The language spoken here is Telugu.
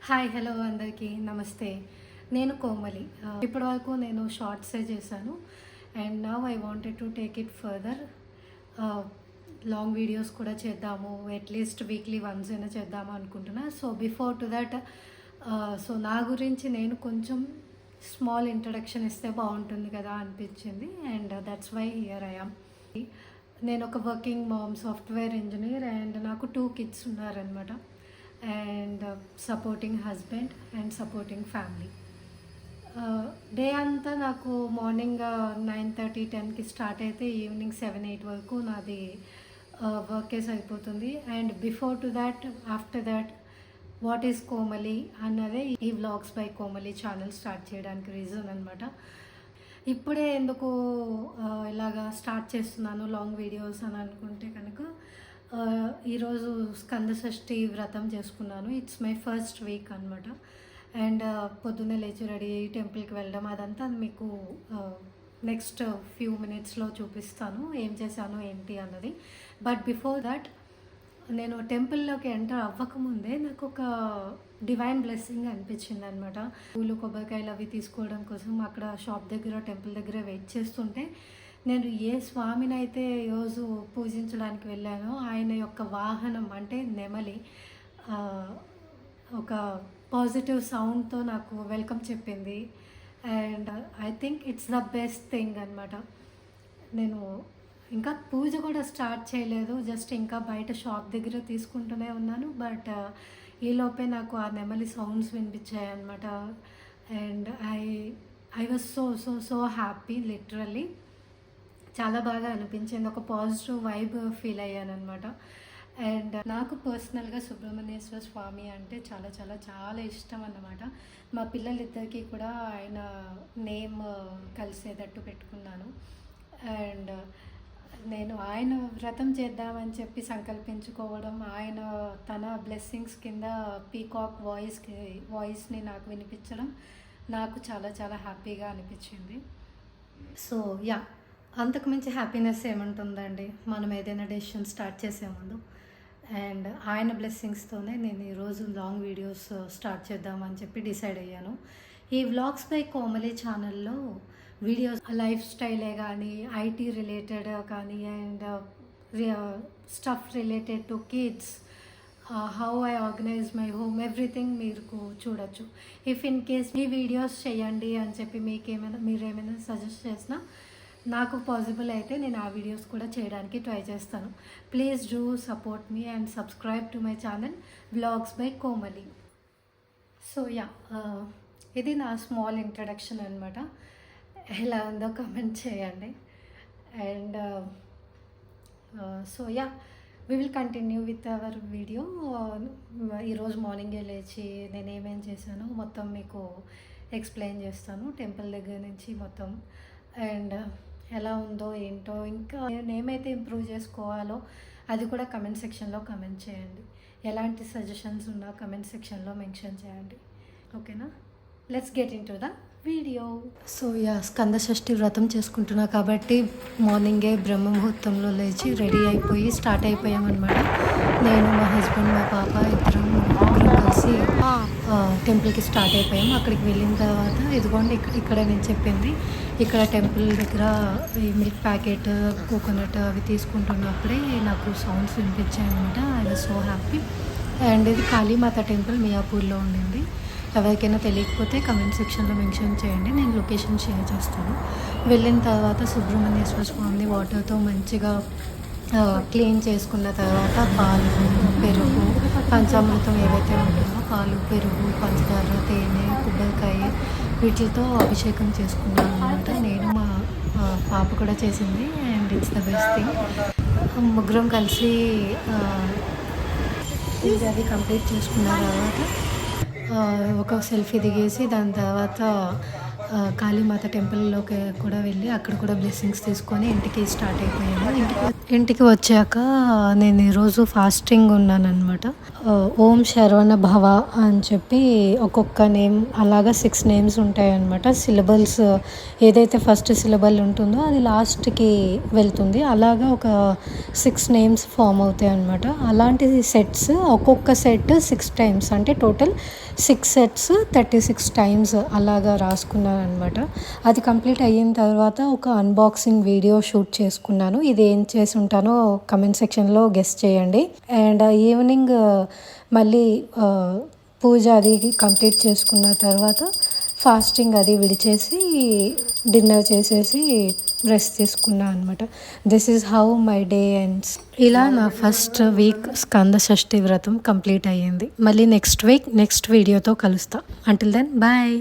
హాయ్ హలో అందరికీ నమస్తే. నేను కోమలి. ఇప్పటివరకు నేను షార్ట్సే చేశాను and now I wanted to take it further. Long videos కూడా చేద్దాము, అట్లీస్ట్ వీక్లీ వన్స్ అయినా చేద్దాము అనుకుంటున్నా. సో బిఫోర్ టు దట్ నా గురించి నేను కొంచెం స్మాల్ ఇంట్రడక్షన్ ఇస్తే బాగుంటుంది కదా అనిపించింది and that's why here I am. నేను ఒక working mom, software engineer and నాకు 2 kids ఉన్నారనమాట. And supporting husband and supporting family. Day అంతా నాకు మార్నింగ్ 9:30, 10కి స్టార్ట్ అయితే ఈవినింగ్ 7, 8 వరకు నాది వర్కేస్ అయిపోతుంది. And before to that, after that what is Komali అన్నదే ఈ vlogs by Komali channel start చేయడానికి రీజన్ అనమాట. ఇప్పుడే ఎందుకు ఇలాగా స్టార్ట్ చేస్తున్నాను లాంగ్ వీడియోస్ అని అనుకుంటే కనుక, ఈరోజు స్కంద షష్ఠి వ్రతం చేసుకున్నాను. ఇట్స్ మై ఫస్ట్ వీక్ అనమాట. అండ్ పొద్దున్నే లేచి రెడీ అయ్యి టెంపుల్కి వెళ్ళడం అదంతా మీకు నెక్స్ట్ ఫ్యూ మినిట్స్లో చూపిస్తాను ఏం చేశాను ఏంటి అన్నది. బట్ బిఫోర్ దట్, నేను టెంపుల్లోకి ఎంటర్ అవ్వకముందే నాకు ఒక డివైన్ బ్లెస్సింగ్ అనిపించింది అనమాట. పూలు, కొబ్బరికాయలు అవి తీసుకోవడం కోసం అక్కడ షాప్ దగ్గర, టెంపుల్ దగ్గర వెయిట్ చేస్తుంటే, నేను ఏ స్వామిని అయితే ఈరోజు పూజించడానికి వెళ్ళానో ఆయన యొక్క వాహనం అంటే నెమలి ఒక పాజిటివ్ సౌండ్తో నాకు వెల్కమ్ చెప్పింది. And I think it's the best thing అనమాట. నేను ఇంకా పూజ కూడా స్టార్ట్ చేయలేదు, జస్ట్ ఇంకా బయట షాప్ దగ్గర తీసుకుంటూనే ఉన్నాను. బట్ ఈలోపే నాకు ఆ నెమలి సౌండ్స్ వినిపించాయి అనమాట. And I was so so so happy. Literally చాలా బాగా అనిపించింది, ఒక పాజిటివ్ వైబ్ ఫీల్ అయ్యాను అనమాట. అండ్ నాకు పర్సనల్గా సుబ్రహ్మణ్యేశ్వర స్వామి అంటే చాలా చాలా చాలా ఇష్టం అన్నమాట. మా పిల్లలిద్దరికీ కూడా ఆయన నేమ్ కలిసేటట్టు పెట్టుకున్నాను. అండ్ నేను ఆయన వ్రతం చేద్దామని చెప్పి సంకల్పించుకోవడం, ఆయన తన బ్లెస్సింగ్స్ కింద పీకాక్ వాయిస్ని నాకు వినిపించడం నాకు చాలా చాలా హ్యాపీగా అనిపించింది. సో యా, అంతకుమించి హ్యాపీనెస్ ఏముంటుందండి మనం ఏదైనా డెసిషన్ స్టార్ట్ చేసే ముందు. అండ్ ఆయన బ్లెస్సింగ్స్తోనే నేను ఈరోజు లాంగ్ వీడియోస్ స్టార్ట్ చేద్దామని చెప్పి డిసైడ్ అయ్యాను. ఈ వ్లాగ్స్ బై కోమలి ఛానల్లో వీడియోస్ లైఫ్ స్టైలే కానీ, ఐటీ రిలేటెడ్ కానీ, and stuff related to kids, how I organise my home, everything మీరు చూడొచ్చు. ఇఫ్ ఇన్ కేస్ ఈ వీడియోస్ చేయండి అని చెప్పి మీరేమైనా సజెస్ట్ చేసినా నాకు పాసిబుల్ అయితే నేను ఆ వీడియోస్ కూడా చేయడానికి ట్రై చేస్తాను. Please do support me and subscribe to my channel vlogs by Komali. So yeah, ఇది నా స్మాల్ ఇంట్రడక్షన్ అనమాట. ఎలా ఉందో కమెంట్ చేయండి. And so yeah, we will continue with our video. ఈరోజు మార్నింగే లేచి నేను ఏమేం చేశానో మొత్తం మీకు ఎక్స్ప్లెయిన్ చేస్తాను, టెంపుల్ దగ్గర నుంచి మొత్తం. అండ్ ఎలా ఉందో ఏంటో, ఇంకా నేను ఏమైతే ఇంప్రూవ్ చేసుకోవాలో అది కూడా కమెంట్ సెక్షన్లో కమెంట్ చేయండి. ఎలాంటి సజెషన్స్ ఉన్నా కమెంట్ సెక్షన్లో మెన్షన్ చేయండి. ఓకేనా? Let's get in to the video. So yeah, Skanda షష్ఠి వ్రతం చేసుకుంటున్నా కాబట్టి మార్నింగే బ్రహ్మ ముహూర్తంలో లేచి రెడీ అయిపోయి స్టార్ట్ అయిపోయామన్నమాట. నేను, మా హస్బెండ్, మా పాప ఇద్దరం కలిసి టెంపుల్కి స్టార్ట్ అయిపోయాము. అక్కడికి వెళ్ళిన తర్వాత ఇదిగోండి ఇక్కడ నేను చెప్పింది, ఇక్కడ టెంపుల్ దగ్గర ఈ మిల్క్ ప్యాకెట్, కోకోనట్ అవి తీసుకుంటున్నప్పుడే నాకు సౌండ్స్ వినిపించాయి అనమాట. I was so happy. And ఇది కాళీమాత టెంపుల్ మియాపూర్లో ఉండింది. ఎవరికైనా తెలియకపోతే కమెంట్ సెక్షన్లో మెన్షన్ చేయండి, నేను లొకేషన్ షేర్ చేస్తాను. వెళ్ళిన తర్వాత సుబ్రహ్మణ్యేశ్వర స్వామిని వాటర్తో మంచిగా క్లీన్ చేసుకున్న తర్వాత పాలు, పెరుగు, పంచామృతం ఏవైతే ఉంటుందో పాలు, పెరుగు, పంచదార, తేనె, కొబ్బరికాయ వీటితో అభిషేకం చేసుకున్నాను అనమాట. నేను, మా పాప కూడా చేసింది. And it's the best thing. ముగ్గురం కలిసి ఇది అది కంప్లీట్ చేసుకున్న తర్వాత ఒక సెల్ఫీ దిగేసి దాని తర్వాత కాళీమాత టెంపుల్లోకి కూడా వెళ్ళి అక్కడ కూడా బ్లెస్సింగ్స్ తీసుకొని ఇంటికి స్టార్ట్ అయిపోయాను. ఇంటికి వచ్చాక నేను ఈరోజు ఫాస్టింగ్ ఉన్నాను అనమాట. ఓం శరవణ భవ అని చెప్పి ఒక్కొక్క నేమ్ అలాగా 6 నేమ్స్ ఉంటాయన్నమాట. సిలబల్స్ ఏదైతే ఫస్ట్ సిలబల్ ఉంటుందో అది లాస్ట్కి వెళ్తుంది. అలాగా ఒక 6 నేమ్స్ ఫామ్ అవుతాయి అన్నమాట. అలాంటి సెట్స్ ఒక్కొక్క సెట్ 6 టైమ్స్ అంటే టోటల్ 6 సెట్స్ 36 టైమ్స్ అలాగా రాసుకున్నాను అనమాట. అది కంప్లీట్ అయిన తర్వాత ఒక అన్బాక్సింగ్ వీడియో షూట్ చేసుకున్నాను. ఇది ఏం చేసి ఉంటానో కమెంట్ సెక్షన్లో గెస్ చేయండి. అండ్ ఈవినింగ్ మళ్ళీ పూజ అది కంప్లీట్ చేసుకున్న తర్వాత ఫాస్టింగ్ అది విడిచేసి డిన్నర్ చేసేసి రెస్ట్ తీసుకున్నా అనమాట. This is how my day ends. ఇలా నా ఫస్ట్ వీక్ స్కంద షష్ఠి వ్రతం కంప్లీట్ అయ్యింది. మళ్ళీ నెక్స్ట్ వీక్ నెక్స్ట్ వీడియోతో కలుస్తా. Until then bye.